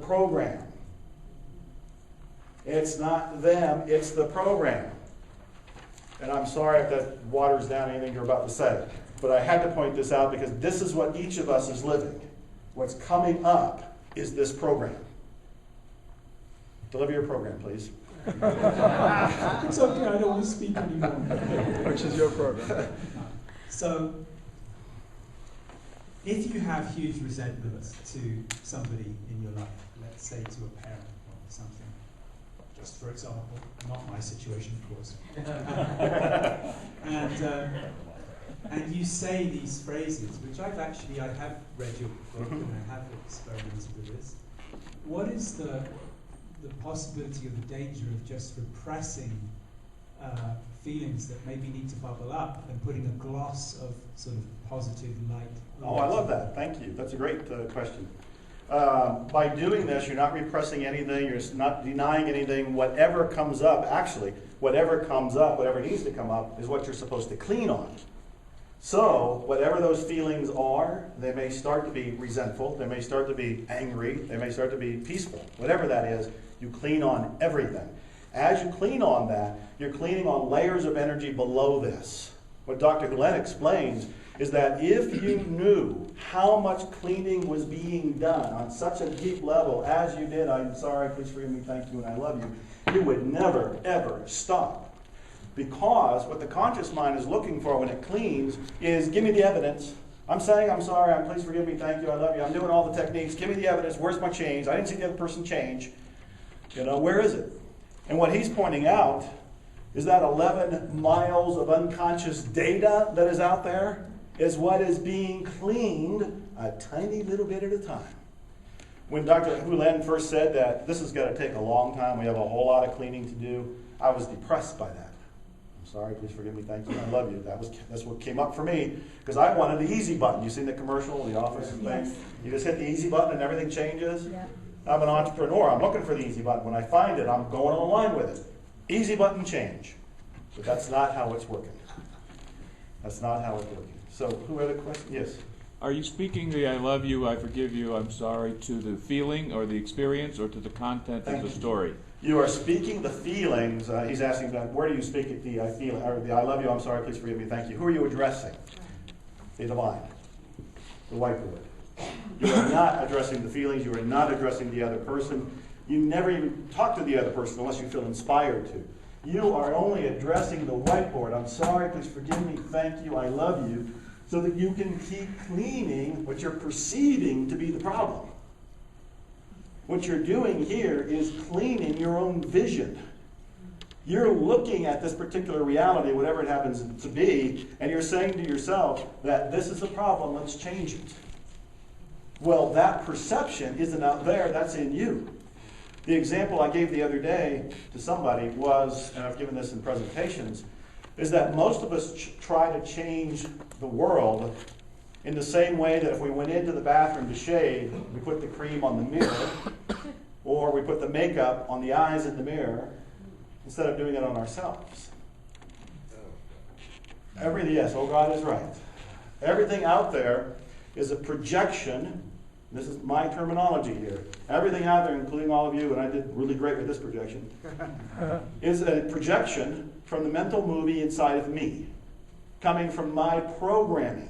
program. It's not them, it's the program. And I'm sorry if that waters down anything you're about to say, but I had to point this out because this is what each of us is living. What's coming up is this program. Deliver your program, please. It's okay, I don't want to speak anymore. Which is your program. So, if you have huge resentment to somebody in your life, let's say to a parent or something, just for example, not my situation, of course, and you say these phrases, which I have read your book and I have experimented with this. What is the possibility or the danger of just repressing feelings that maybe need to bubble up and putting a gloss of sort of positive light? Oh, I love that. Thank you. That's a great question. By doing this, you're not repressing anything, you're not denying anything. Whatever comes up, actually, whatever comes up, whatever needs to come up, is what you're supposed to clean on. So, whatever those feelings are, they may start to be resentful, they may start to be angry, they may start to be peaceful. Whatever that is, you clean on everything. As you clean on that, you're cleaning on layers of energy below this. What Dr. Glenn explains is that if you knew how much cleaning was being done on such a deep level as you did, I'm sorry, please forgive me, thank you, and I love you, you would never, ever stop. Because what the conscious mind is looking for when it cleans is, give me the evidence. I'm saying I'm sorry, please forgive me, thank you, I love you, I'm doing all the techniques, give me the evidence, where's my change? I didn't see the other person change. Where is it? And what he's pointing out is that 11 miles of unconscious data that is out there is what is being cleaned a tiny little bit at a time. When Dr. Hulen first said that this is going to take a long time, we have a whole lot of cleaning to do, I was depressed by that. I'm sorry, please forgive me, thank you, I love you. That's what came up for me, because I wanted the easy button. You seen the commercial, the office Yes. thing? You just hit the easy button and everything changes? Yeah. I'm an entrepreneur. I'm looking for the easy button. When I find it, I'm going online with it. Easy button change. But that's not how it's working. That's not how it's working. So, who had a question? Yes. Are you speaking the I love you, I forgive you, I'm sorry to the feeling or the experience or to the content of the story? You are speaking the feelings. He's asking about where do you speak it, the I feel, or the I love you, I'm sorry, please forgive me, thank you. Who are you addressing? The divine. The whiteboard. You are not addressing the feelings. You are not addressing the other person. You never even talk to the other person unless you feel inspired to. You are only addressing the whiteboard. I'm sorry, please forgive me, thank you, I love you, so that you can keep cleaning what you're perceiving to be the problem. What you're doing here is cleaning your own vision. You're looking at this particular reality, whatever it happens to be, and you're saying to yourself that this is a problem, let's change it. Well, that perception isn't out there, that's in you. The example I gave the other day to somebody was, and I've given this in presentations, is that most of us try to change the world in the same way that if we went into the bathroom to shave, we put the cream on the mirror, or we put the makeup on the eyes in the mirror, instead of doing it on ourselves. Yes, oh God is right. Everything out there is a projection. This is my terminology here. Everything out there, including all of you, and I did really great with this projection, is a projection from the mental movie inside of me, coming from my programming.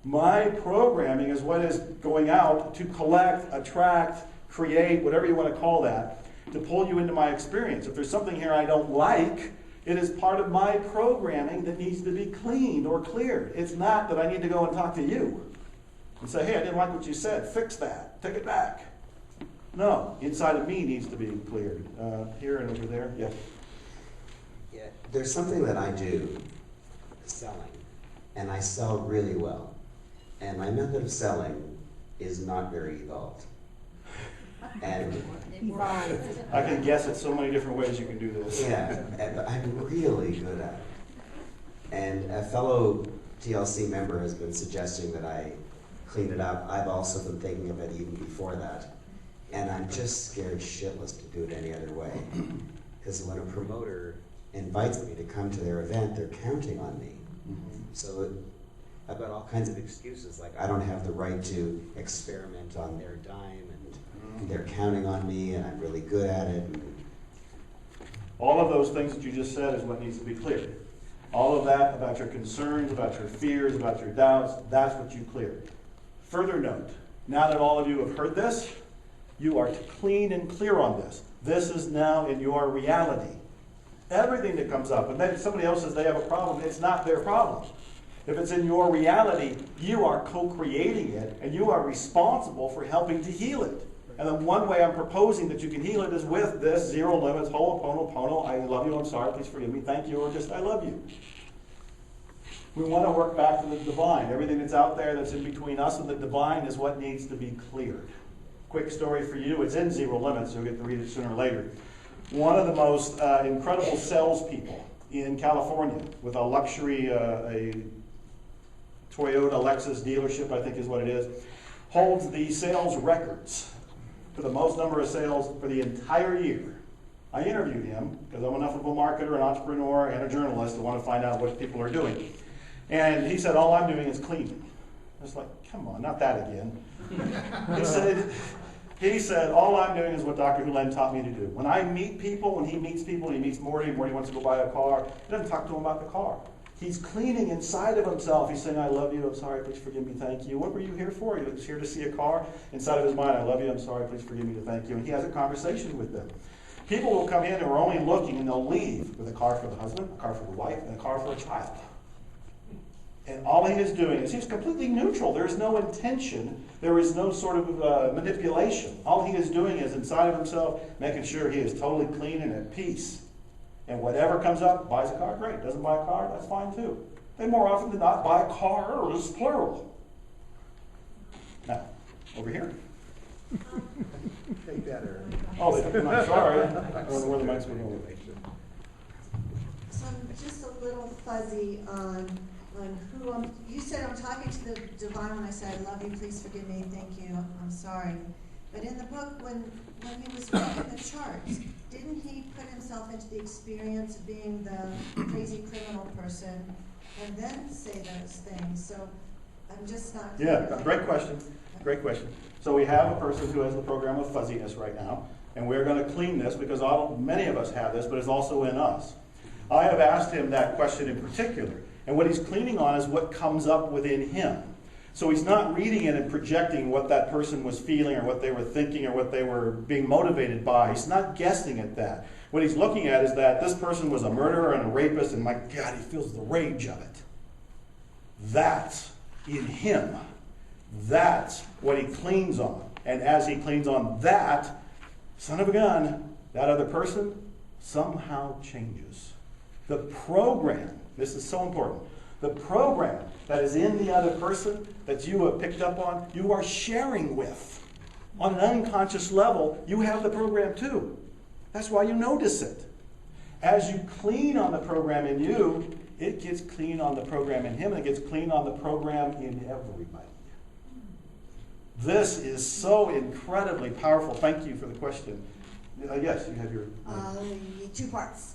My programming is what is going out to collect, attract, create, whatever you want to call that, to pull you into my experience. If there's something here I don't like, it is part of my programming that needs to be cleaned or cleared. It's not that I need to go and talk to you and say, hey, I didn't like what you said. Fix that. Take it back. No, inside of me needs to be cleared. Here and over there. Yes. Yeah, there's something that I do, selling, and I sell really well. And my method of selling is not very evolved. And I can guess at so many different ways you can do this. yeah, but I'm really good at it. And a fellow TLC member has been suggesting that I clean it up. I've also been thinking of it even before that. And I'm just scared shitless to do it any other way. Because when a promoter invites me to come to their event, they're counting on me. So I've got all kinds of excuses, like I don't have the right to experiment on their dime, they're counting on me and I'm really good at it. And All of those things that you just said is what needs to be cleared. All of that about your concerns, about your fears, about your doubts, that's what you clear. Further note, now that all of you have heard this, you are clean and clear on this. This is now in your reality. Everything that comes up, and then somebody else says they have a problem, it's not their problem. If it's in your reality, you are co-creating it, and you are responsible for helping to heal it. And the one way I'm proposing that you can heal it is with this zero limits, ho'oponopono, I love you, I'm sorry, please forgive me, thank you, or just I love you. We want to work back to the divine. Everything that's out there that's in between us and the divine is what needs to be cleared. Quick story for you, it's in Zero Limits, you'll get to read it sooner or later. One of the most incredible salespeople in California with a luxury, a Toyota Lexus dealership, I think is what it is, holds the sales records for the most number of sales for the entire year. I interviewed him because I'm enough of a marketer, an entrepreneur, and a journalist to want to find out what people are doing. And he said, all I'm doing is cleaning. I was like, come on, not that again. He said, all I'm doing is what Dr. Hulen taught me to do. When I meet people, when he meets people, he meets Morty wants to go buy a car, he doesn't talk to him about the car. He's cleaning inside of himself. He's saying, I love you, I'm sorry, please forgive me, thank you. What were you here for? He was here to see a car. Inside of his mind, I love you, I'm sorry, please forgive me, thank you. And he has a conversation with them. People will come in who are only looking, and they'll leave with a car for the husband, a car for the wife, and a car for a child. And all he is doing is he's completely neutral. There is no intention. There is no sort of manipulation. All he is doing is inside of himself, making sure he is totally clean and at peace. And whatever comes up, buys a car, great. Doesn't buy a car, that's fine too. They more often than not buy cars, plural. Now, over here. Take that, Aaron. Oh, I'm sorry. I don't know where the mic's going over. So I'm just a little fuzzy on who you said I'm talking to the divine when I said, I love you, please forgive me, thank you, I'm sorry. But in the book, when he was making the charts, didn't he put himself into the experience of being the crazy criminal person and then say those things? So I'm just not clear. Yeah, great question. Great question. So we have a person who has the program of fuzziness right now, and we're going to clean this because many of us have this, but it's also in us. I have asked him that question in particular, and what he's cleaning on is what comes up within him. So he's not reading it and projecting what that person was feeling or what they were thinking or what they were being motivated by. He's not guessing at that. What he's looking at is that this person was a murderer and a rapist, and my God, he feels the rage of it. That's in him. That's what he cleans on. And as he cleans on that, son of a gun, that other person somehow changes. The program, this is so important, the program that is in the other person that you have picked up on, you are sharing with. On an unconscious level, you have the program too. That's why you notice it. As you clean on the program in you, it gets clean on the program in him, and it gets clean on the program in everybody. This is so incredibly powerful. Thank you for the question. Yes, you have your... 2 parts.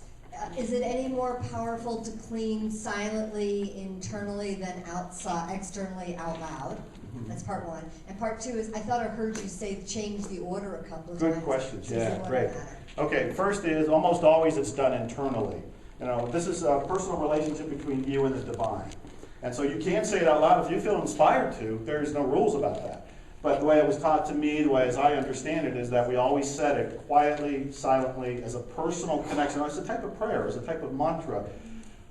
Is it any more powerful to clean silently internally than outside, externally out loud? That's part 1. And part 2 is, I thought I heard you say change the order a couple of times. Good questions. Yeah, Does it great. matter? Okay, first is almost always it's done internally. You know, this is a personal relationship between you and the divine. And so you can't say it out loud if you feel inspired to. There's no rules about that. But the way it was taught to me, the way as I understand it, is that we always said it quietly, silently, as a personal connection. It's a type of prayer, it's a type of mantra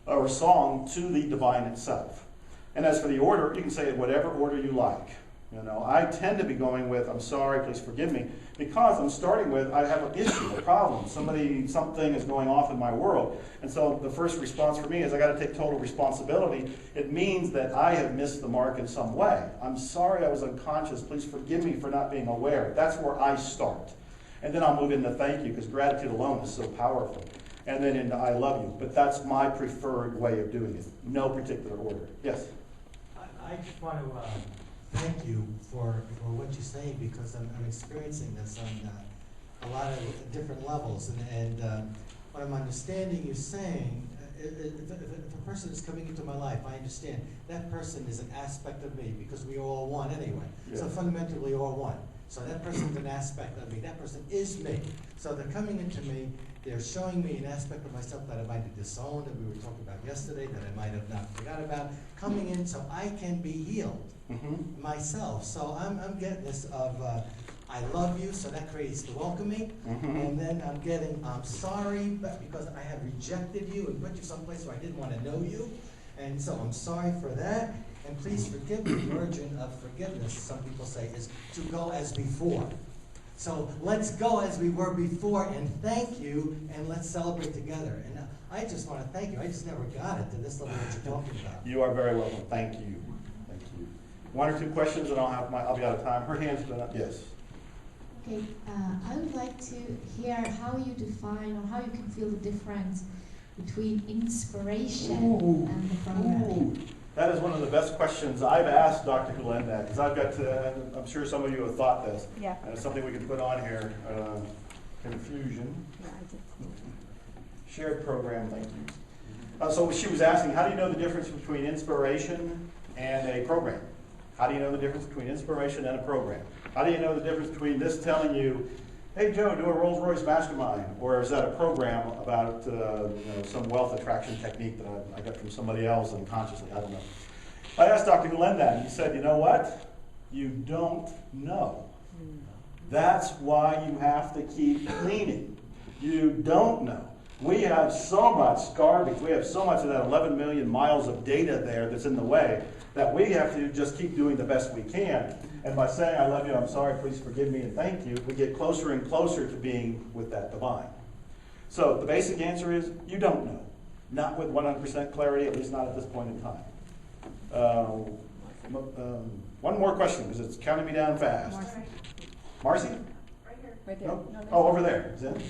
or song to the divine itself. And as for the order, you can say it whatever order you like. You know, I tend to be going with, I'm sorry, please forgive me, because I'm starting with, I have an issue, a problem. Something is going off in my world. And so the first response for me is I got to take total responsibility. It means that I have missed the mark in some way. I'm sorry I was unconscious. Please forgive me for not being aware. That's where I start. And then I'll move into thank you, because gratitude alone is so powerful. And then into I love you. But that's my preferred way of doing it. No particular order. Yes? I just want to thank you for what you're saying, because I'm experiencing this on a lot of different levels. And what I'm understanding you saying, if a person is coming into my life, I understand that person is an aspect of me, because we are all one anyway. Yeah. So fundamentally, we're all one. So that person's an aspect of me. That person is me. So they're coming into me. They're showing me an aspect of myself that I might have disowned, that we were talking about yesterday, that I might have not forgot about, coming in so I can be healed myself. So I'm getting this of I love you, so that creates the welcoming. And then I'm getting I'm sorry but because I have rejected you and put you someplace where I didn't want to know you. And so I'm sorry for that. And please forgive me. The origin of forgiveness, some people say, is to go as before. So let's go as we were before and thank you, and let's celebrate together. And I just want to thank you. I just never got it to this level that you're talking about. You are very welcome. Thank you. Thank you. One or two questions, and I'll be out of time. Her hand's been up. Yes. Okay, I would like to hear how you define or how you can feel the difference between inspiration and the programming. That is one of the best questions I've asked Dr. Hulenda, because I've got to, and I'm sure some of you have thought this. Yeah. And it's something we can put on here. Confusion. Yeah, I did. Shared program, thank you. So she was asking, how do you know the difference between inspiration and a program? How do you know the difference between inspiration and a program? How do you know the difference between this telling you, hey Joe, do a Rolls-Royce mastermind, or is that a program about some wealth attraction technique that I got from somebody else unconsciously? I don't know. I asked Dr. Glenn that, and he said, you know what? You don't know. That's why you have to keep cleaning. You don't know. We have so much garbage. We have so much of that 11 million miles of data there that's in the way that we have to just keep doing the best we can. And by saying, I love you, I'm sorry, please forgive me, and thank you, we get closer and closer to being with that divine. So the basic answer is, you don't know. Not with 100% clarity, at least not at this point in time. One more question, because it's counting me down fast. Marcy? Right here. Right there. No? No, that's- Oh, over there. Is it?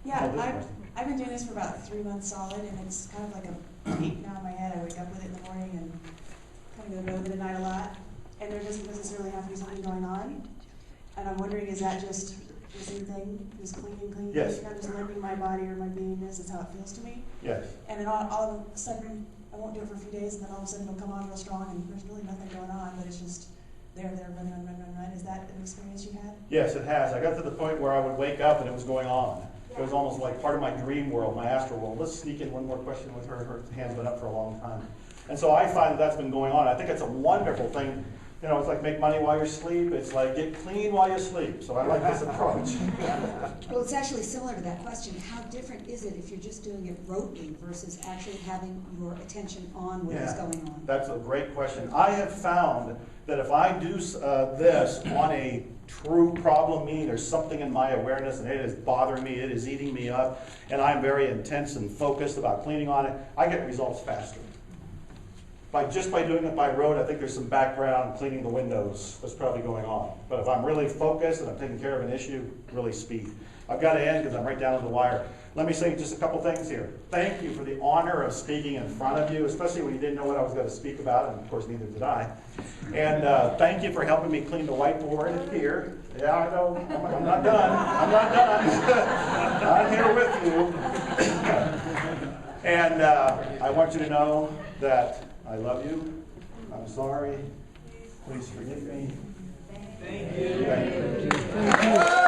Yeah, Oh, this Marcy. I've been doing this for about 3 months solid, and it's kind of like a tape now in my head. I wake up with it in the morning and kind of go over the night a lot. And there doesn't necessarily have to be something going on. And I'm wondering, is that just the same thing? Just cleaning? Yes. I'm just lending my body or my beingness is how it feels to me. Yes. And then all of a sudden, I won't do it for a few days, and then all of a sudden it'll come on real strong, and there's really nothing going on, but it's just there, run. Is that an experience you had? Yes, it has. I got to the point where I would wake up and it was going on. It was almost like part of my dream world, my astral world. Let's sneak in one more question with her. Her hand's been up for a long time. And so I find that that's been going on. I think it's a wonderful thing. You know, it's like make money while you sleep. It's like get clean while you sleep. So I like this approach. Well, it's actually similar to that question. How different is it if you're just doing it rotely versus actually having your attention on what is going on? That's a great question. I have found that if I do this on a true problem, meaning there's something in my awareness and it is bothering me, it is eating me up, and I'm very intense and focused about cleaning on it, I get results faster. Just by doing it by road, I think there's some background cleaning the windows that's probably going on. But if I'm really focused and I'm taking care of an issue, really speed. I've got to end because I'm right down to the wire. Let me say just a couple things here. Thank you for the honor of speaking in front of you, especially when you didn't know what I was going to speak about, and of course neither did I. And thank you for helping me clean the whiteboard here. Yeah, I know. I'm not done. I'm not done. I'm here with you. And I want you to know that I love you. I'm sorry. Please forgive me. Thank you. Thank you.